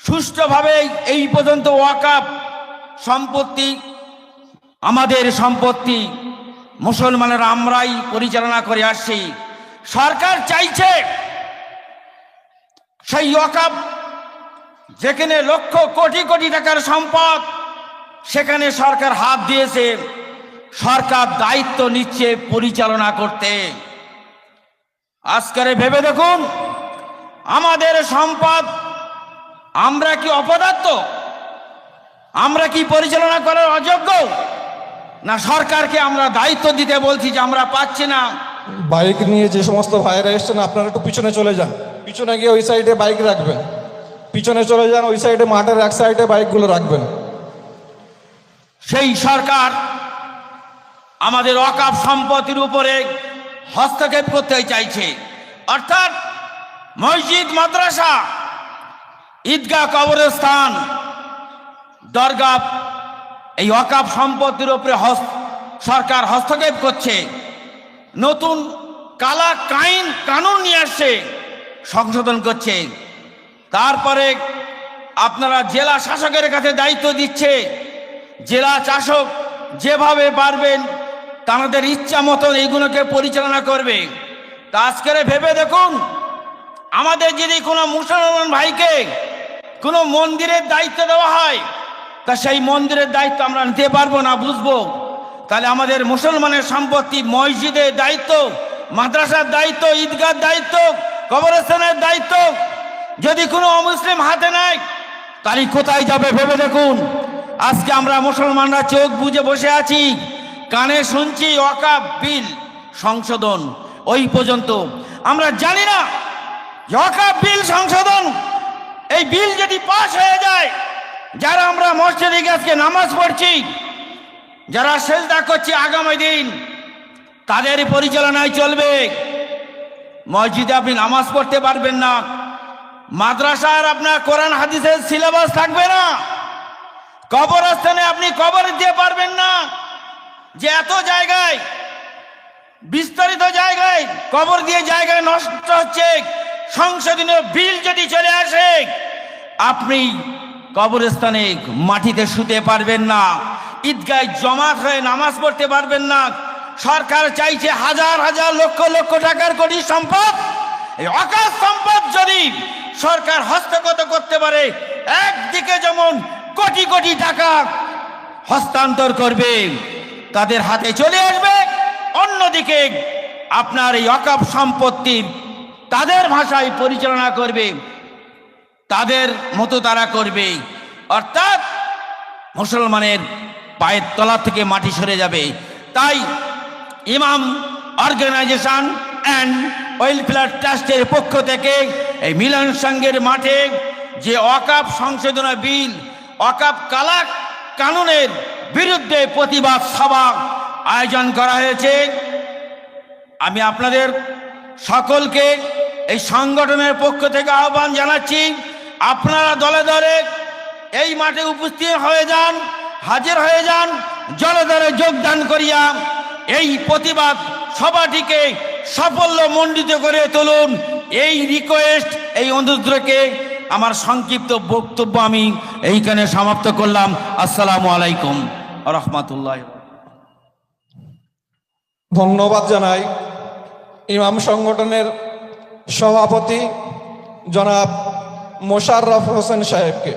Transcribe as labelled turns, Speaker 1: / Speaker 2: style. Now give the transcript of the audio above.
Speaker 1: সুষ্ঠুভাবে এই পর্যন্ত ওয়াকফ সম্পত্তি আমাদের সম্পত্তি, মুসলমানেরা আমরাই পরিচালনা করে আসছি। সরকার চাইছে সেই ওয়াকফ যেখানে লক্ষ কোটি কোটি টাকার সম্পদ, সেখানে সরকার হাত দিয়েছে, সরকার দায়িত্ব নিচ্ছে পরিচালনা করতে। আজকে ভেবে দেখুন, আমাদের সম্পদ আমরা কি অপদার্থ? আমরা কি পরিচালনা করার অযোগ্য? না সরকারকে আমরা দায়িত্ব দিতে বলছি যে আমরা পাচ্ছি না?
Speaker 2: বাইক নিয়ে যে সমস্ত ভাইরা এসছেন, আপনারা একটু পিছনে চলে যান, পিছনে গিয়ে ওই সাইডে বাইক রাখবেন, পিছনে চলে যান, ওই সাইডে মাঠের এক সাইডে বাইকগুলো রাখবেন।
Speaker 1: সেই সরকার আমাদের ওয়াকফ সম্পত্তির উপরে হস্তক্ষেপ করতে চাইছে, অর্থাৎ মসজিদ, মাদ্রাসা, ঈদগাহ, কবরস্থান, দরগা, এই ওয়াকফ সম্পত্তির উপরে সরকার হস্তক্ষেপ করছে। নতুন কালা কানুন নিয়ে আসছে, সংশোধন করছে। তারপরে আপনারা জেলা শাসকের কাছে দায়িত্ব দিচ্ছে, জেলা শাসক যেভাবে পারবেন তাদের ইচ্ছা মতন এইগুলোকে পরিচালনা করবে। তা আজকের ভেবে দেখুন, আমাদের যদি কোনো মুসলমান ভাইকে কোনো মন্দিরের দায়িত্ব দেওয়া হয়, তা সেই মন্দিরের দায়িত্ব আমরা নিতে পারবো না, বুঝবো। তাহলে আমাদের মুসলমানের সম্পত্তি, মসজিদের দায়িত্ব, মাদ্রাসার দায়িত্ব, ঈদগার দায়িত্ব, কবরস্থানের দায়িত্ব যদি কোনো অমুসলিম হাতে নেয়, তাহলে কোথায় যাবে ভেবে দেখুন। আজকে আমরা মুসলমানরা চোখ বুজে বসে আছি, কানে শুনছি ওয়াকফ বিল সংশোধন, ওই পর্যন্ত আমরা জানি না ওয়াকফ বিল সংশোধন, এই বিল যদি পাস হয়ে যায়, যারা আমরা মসজিদে আজকে নামাজ পড়ছি, যারা সেজদা করছি আগামী দিন তাদের পরিচালনায় চলবে। মসজিদে আপনি নামাজ পড়তে পারবেন না, মাদ্রাসার আপনার কোরআন হাদিসের সিলেবাস থাকবে না, কবরস্থানে আপনি কবর দিতে পারবেন না। যে এত জায়গায়, বিস্তারিত জায়গায় কবর দিয়ে জায়গায় নষ্ট হচ্ছে, সংশোধনীয় বিল যদি চলে আসে, আপনি কবরস্থানে মাটিতে শুতে পারবেন না, ঈদগায় জমাত হয়ে নামাজ পড়তে পারবেন না। সরকার চাইছে হাজার হাজার লক্ষ লক্ষ টাকার কোটি সম্পদ, এই ওয়াকফ সম্পদ যদি সরকার হস্তগত করতে পারে, একদিকে যেমন কোটি কোটি টাকা হস্তান্তর করবে, তাদের হাতে চলে আসবে, অন্যদিকে আপনার এই ওয়াকফ সম্পত্তির তাদের ভাষায় পরিচালনা করবে, তাদের মতো তারা করবে। অর্থাৎ মুসলমানের পায়ের তলা থেকে মাটি সরে যাবে। তাই ইমাম অর্গানাইজেশন অ্যান্ড ওয়েলফেয়ার ট্রাস্টের পক্ষ থেকে এই মিলন সংঘের মাঠে যে ওয়াকফ সংশোধন বিল, ওয়াকফ কালা কানুনের বিরুদ্ধে প্রতিবাদ সভা আয়োজন করা হয়েছে। আমি আপনাদের সকলকে এই সংগঠনের পক্ষ থেকে আহ্বান জানাচ্ছি, আপনারা দলে দলে এই মাঠে উপস্থিত হয়ে যান, হাজির হয়ে যান, জলদরে যোগদান করিয়া এই প্রতিবাদ সভাটিকে সাফল্যমণ্ডিত করে তুলুন। এই রিকোয়েস্ট, এই অনুরোধকে আমার সংক্ষিপ্ত বক্তব্য আমি এইখানে সমাপ্ত করলাম। আসসালামু আলাইকুম ওয়া রাহমাতুল্লাহ।
Speaker 2: ধন্যবাদ জানাই ইমাম সংগঠনের সভাপতি জনাব মোশাররফ হোসেন সাহেবকে।